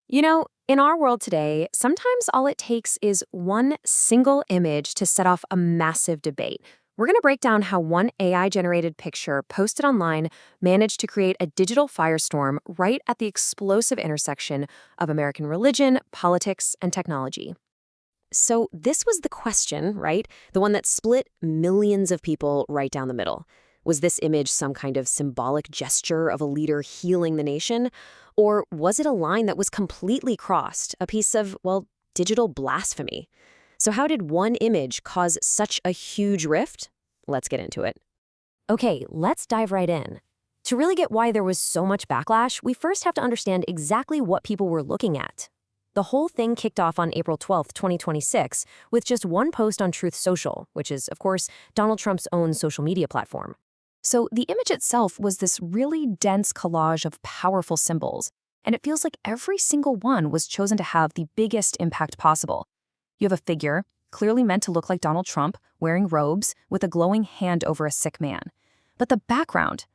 In our world today, sometimes all it takes is one single image to set off a massive debate. We're going to break down how one AI generated picture posted online managed to create a digital firestorm right at the explosive intersection of American religion, politics, and technology. So, this was the question, right? The one that split millions of people right down the middle. Was this image some kind of symbolic gesture of a leader healing the nation? Or was it a line that was completely crossed, a piece of, well, digital blasphemy? So, how did one image cause such a huge rift? Let's get into it. Okay, let's dive right in. To really get why there was so much backlash, we first have to understand exactly what people were looking at. The whole thing kicked off on April 12th, 2026, with just one post on Truth Social, which is, of course, Donald Trump's own social media platform. So the image itself was this really dense collage of powerful symbols, and it feels like every single one was chosen to have the biggest impact possible. You have a figure, clearly meant to look like Donald Trump, wearing robes, with a glowing hand over a sick man. But the background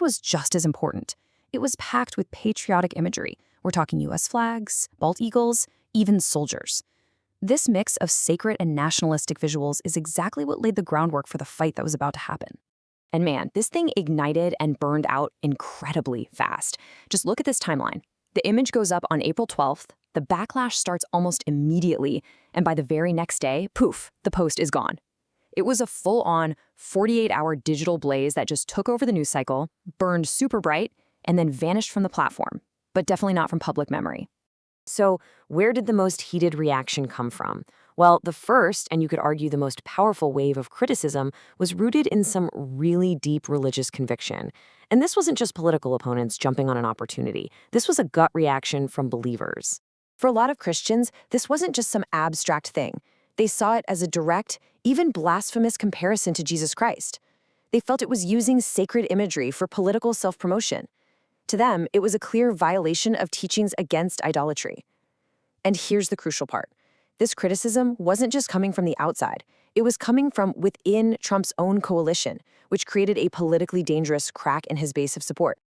was just as important. It was packed with patriotic imagery. We're talking US flags, bald eagles, even soldiers. This mix of sacred and nationalistic visuals is exactly what laid the groundwork for the fight that was about to happen. And man, this thing ignited and burned out incredibly fast. Just look at this timeline. The image goes up on April 12th, the backlash starts almost immediately, and by the very next day, poof, the post is gone. It was a full-on 48-hour digital blaze that just took over the news cycle, burned super bright, and then vanished from the platform, but definitely not from public memory. So where did the most heated reaction come from? Well, the first, and you could argue the most powerful wave of criticism, was rooted in some really deep religious conviction. And this wasn't just political opponents jumping on an opportunity. This was a gut reaction from believers. For a lot of Christians, this wasn't just some abstract thing. They saw it as a direct, even blasphemous comparison to Jesus Christ. They felt it was using sacred imagery for political self-promotion. To them, it was a clear violation of teachings against idolatry. And here's the crucial part. This criticism wasn't just coming from the outside. It was coming from within Trump's own coalition, which created a politically dangerous crack in his base of support.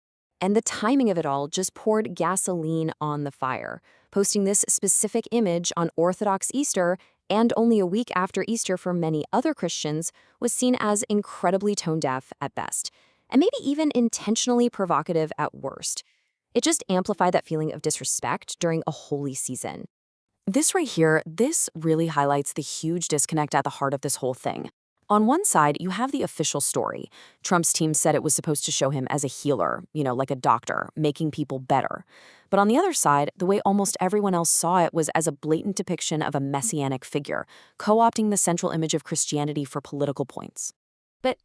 And the timing of it all just poured gasoline on the fire. Posting this specific image on Orthodox Easter, and only a week after Easter for many other Christians, was seen as incredibly tone-deaf at best, and maybe even intentionally provocative at worst. It just amplified that feeling of disrespect during a holy season. This right here, this really highlights the huge disconnect at the heart of this whole thing. On one side, you have the official story. Trump's team said it was supposed to show him as a healer, like a doctor, making people better. But on the other side, the way almost everyone else saw it was as a blatant depiction of a messianic figure, co-opting the central image of Christianity for political points. But,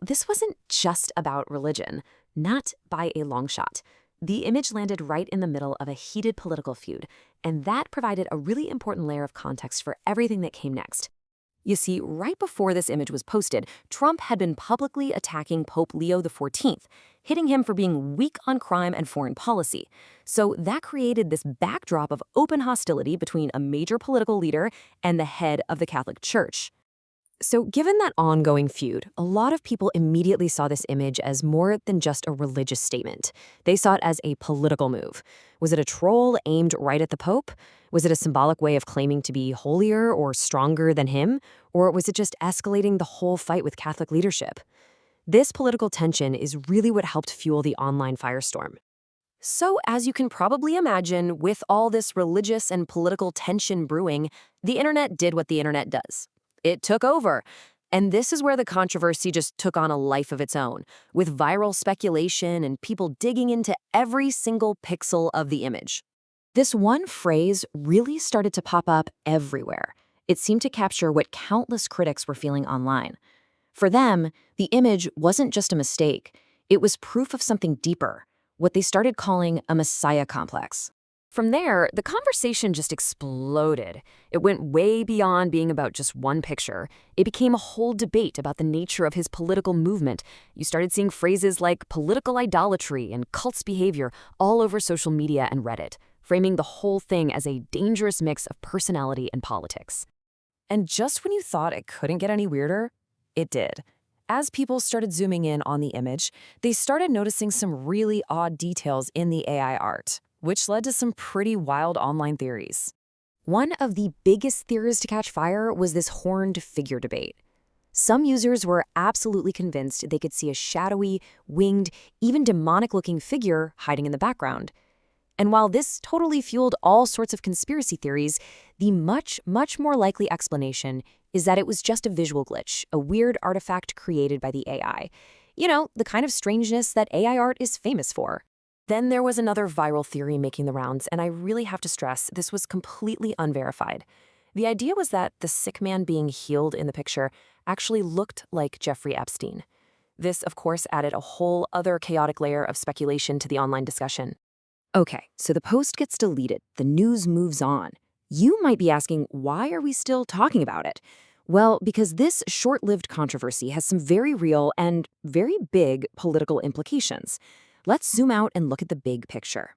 this wasn't just about religion, not by a long shot. The image landed right in the middle of a heated political feud, and that provided a really important layer of context for everything that came next. You see, right before this image was posted, Trump had been publicly attacking Pope Leo XIV, hitting him for being weak on crime and foreign policy. So that created this backdrop of open hostility between a major political leader and the head of the Catholic Church. So given that ongoing feud, a lot of people immediately saw this image as more than just a religious statement. They saw it as a political move. Was it a troll aimed right at the Pope? Was it a symbolic way of claiming to be holier or stronger than him? Or was it just escalating the whole fight with Catholic leadership? This political tension is really what helped fuel the online firestorm. So, as you can probably imagine, with all this religious and political tension brewing, the internet did what the internet does. It took over. And this is where the controversy just took on a life of its own, with viral speculation and people digging into every single pixel of the image. This one phrase really started to pop up everywhere. It seemed to capture what countless critics were feeling online. For them, the image wasn't just a mistake. It was proof of something deeper, what they started calling a messiah complex. From there, the conversation just exploded. It went way beyond being about just one picture. It became a whole debate about the nature of his political movement. You started seeing phrases like political idolatry and cults behavior all over social media and Reddit, framing the whole thing as a dangerous mix of personality and politics. And just when you thought it couldn't get any weirder, it did. As people started zooming in on the image, they started noticing some really odd details in the AI art. which led to some pretty wild online theories. One of the biggest theories to catch fire was this horned figure debate. Some users were absolutely convinced they could see a shadowy, winged, even demonic-looking figure hiding in the background. And while this totally fueled all sorts of conspiracy theories, the much, much more likely explanation is that it was just a visual glitch, a weird artifact created by the AI. You know, the kind of strangeness that AI art is famous for. Then there was another viral theory making the rounds, and I really have to stress this was completely unverified. The idea was that the sick man being healed in the picture actually looked like Jeffrey Epstein. This, of course, added a whole other chaotic layer of speculation to the online discussion. Okay, so the post gets deleted, the news moves on. You might be asking, why are we still talking about it? Well, because this short-lived controversy has some very real and very big political implications. Let's zoom out and look at the big picture.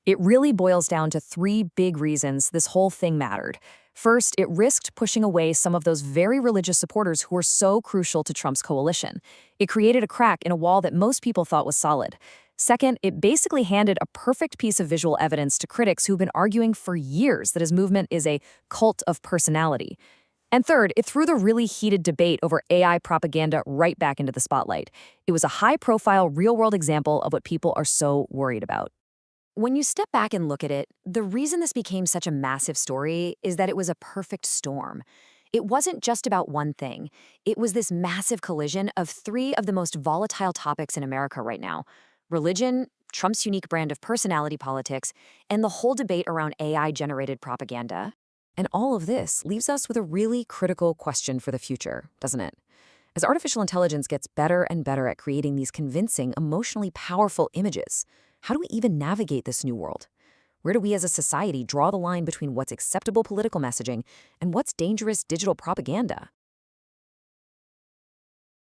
It really boils down to three big reasons this whole thing mattered. First, it risked pushing away some of those very religious supporters who were so crucial to Trump's coalition. It created a crack in a wall that most people thought was solid. Second, it basically handed a perfect piece of visual evidence to critics who've been arguing for years that his movement is a cult of personality. And third, it threw the really heated debate over AI propaganda right back into the spotlight. It was a high-profile, real-world example of what people are so worried about. When you step back and look at it, the reason this became such a massive story is that it was a perfect storm. It wasn't just about one thing. It was this massive collision of three of the most volatile topics in America right now: religion, Trump's unique brand of personality politics, and the whole debate around AI-generated propaganda. And all of this leaves us with a really critical question for the future, doesn't it? As artificial intelligence gets better and better at creating these convincing, emotionally powerful images, how do we even navigate this new world? Where do we as a society draw the line between what's acceptable political messaging and what's dangerous digital propaganda?